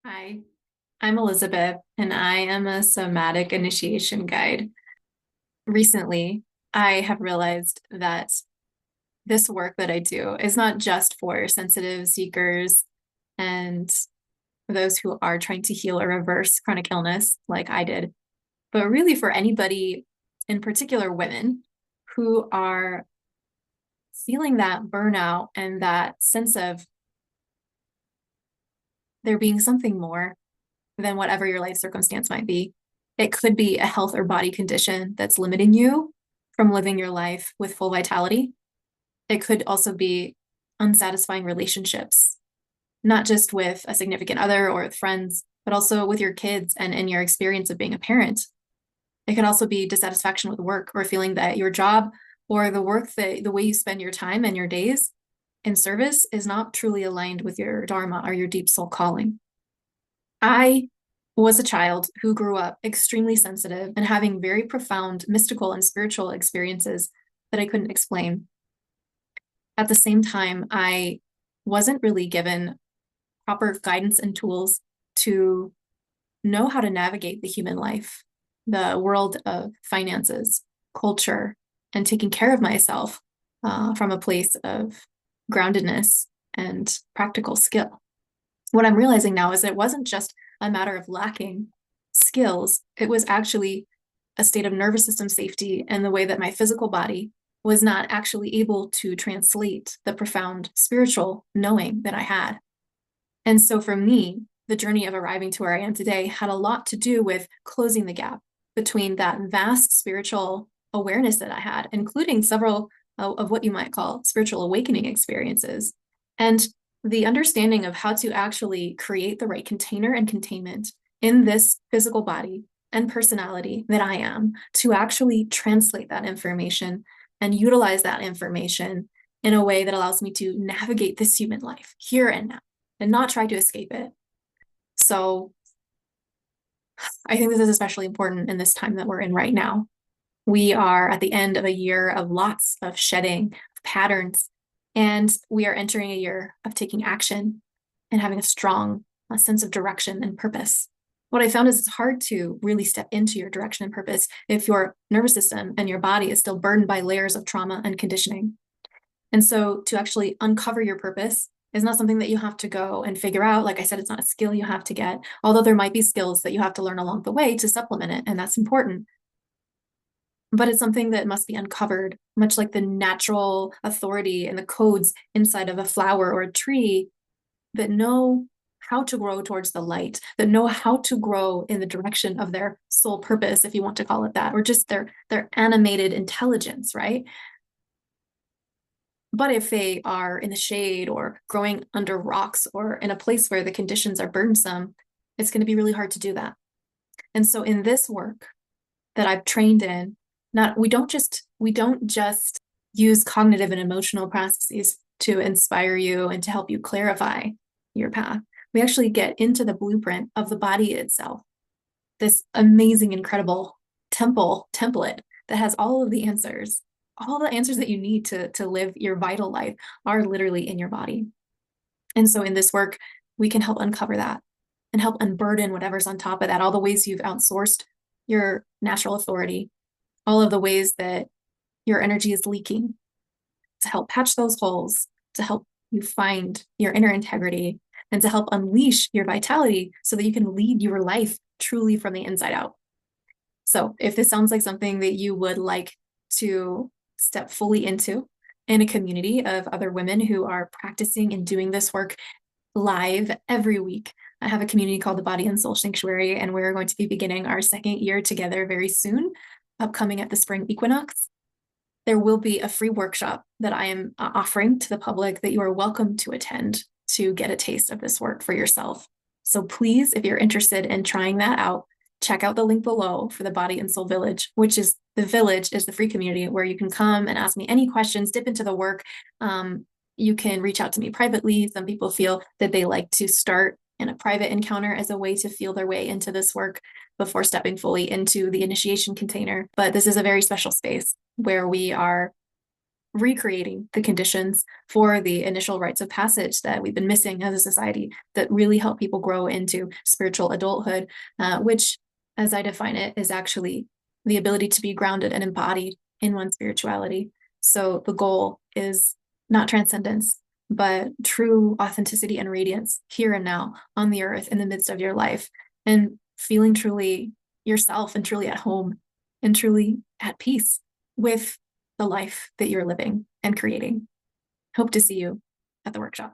Hi, I'm Elizabeth, and I am a somatic initiation guide. Recently, I have realized that this work that I do is not just for sensitive seekers and those who are trying to heal or reverse chronic illness, like I did, but really for anybody, in particular women, who are feeling that burnout and that sense of there being something more than whatever your life circumstance might be. It could be a health or body condition that's limiting you from living your life with full vitality. It could also be unsatisfying relationships, not just with a significant other or with friends, but also with your kids and in your experience of being a parent. It could also be dissatisfaction with work or feeling that your job or the work that the way you spend your time and your days in service is not truly aligned with your dharma or your deep soul calling. I was a child who grew up extremely sensitive and having very profound mystical and spiritual experiences that I couldn't explain. At the same time, I wasn't really given proper guidance and tools to know how to navigate the human life, the world of finances, culture, and taking care of myself from a place of groundedness and practical skill. What I'm realizing now is it wasn't just a matter of lacking skills, it was actually a state of nervous system safety and the way that my physical body was not actually able to translate the profound spiritual knowing that I had. And so for me, the journey of arriving to where I am today had a lot to do with closing the gap between that vast spiritual awareness that I had, including several of what you might call spiritual awakening experiences, and the understanding of how to actually create the right container and containment in this physical body and personality that I am to actually translate that information and utilize that information in a way that allows me to navigate this human life here and now and not try to escape it. So I think this is especially important in this time that we're in right now. We are at the end of a year of lots of shedding of patterns, and we are entering a year of taking action and having a strong sense of direction and purpose. What I found is it's hard to really step into your direction and purpose if your nervous system and your body is still burdened by layers of trauma and conditioning. And so to actually uncover your purpose is not something that you have to go and figure out. Like I said, it's not a skill you have to get, although there might be skills that you have to learn along the way to supplement it, and that's important. But it's something that must be uncovered, much like the natural authority and the codes inside of a flower or a tree that know how to grow towards the light, that know how to grow in the direction of their soul purpose, if you want to call it that, or just their animated intelligence, right? But if they are in the shade or growing under rocks or in a place where the conditions are burdensome, it's going to be really hard to do that. And so in this work that I've trained in, not we don't just use cognitive and emotional processes to inspire you and to help you clarify your path. We actually get into the blueprint of the body itself, this amazing, incredible template that has all the answers that you need to live your vital life are literally in your body. And so in this work, we can help uncover that and help unburden whatever's on top of that, all the ways you've outsourced your natural authority, all of the ways that your energy is leaking, to help patch those holes, to help you find your inner integrity, and to help unleash your vitality so that you can lead your life truly from the inside out. So if this sounds like something that you would like to step fully into in a community of other women who are practicing and doing this work live every week, I have a community called the Body and Soul Sanctuary, and we're going to be beginning our second year together very soon, upcoming at the spring equinox. There will be a free workshop that I am offering to the public that you are welcome to attend to get a taste of this work for yourself. So please, if you're interested in trying that out, check out the link below for the Body and Soul Village, which is the village is the free community where you can come and ask me any questions, dip into the work. You can reach out to me privately. Some people feel that they like to start in a private encounter as a way to feel their way into this work before stepping fully into the initiation container. But this is a very special space where we are recreating the conditions for the initial rites of passage that we've been missing as a society that really help people grow into spiritual adulthood, which, as I define it, is actually the ability to be grounded and embodied in one's spirituality. So the goal is not transcendence, but true authenticity and radiance here and now on the earth in the midst of your life, and feeling truly yourself and truly at home and truly at peace with the life that you're living and creating. Hope to see you at the workshop.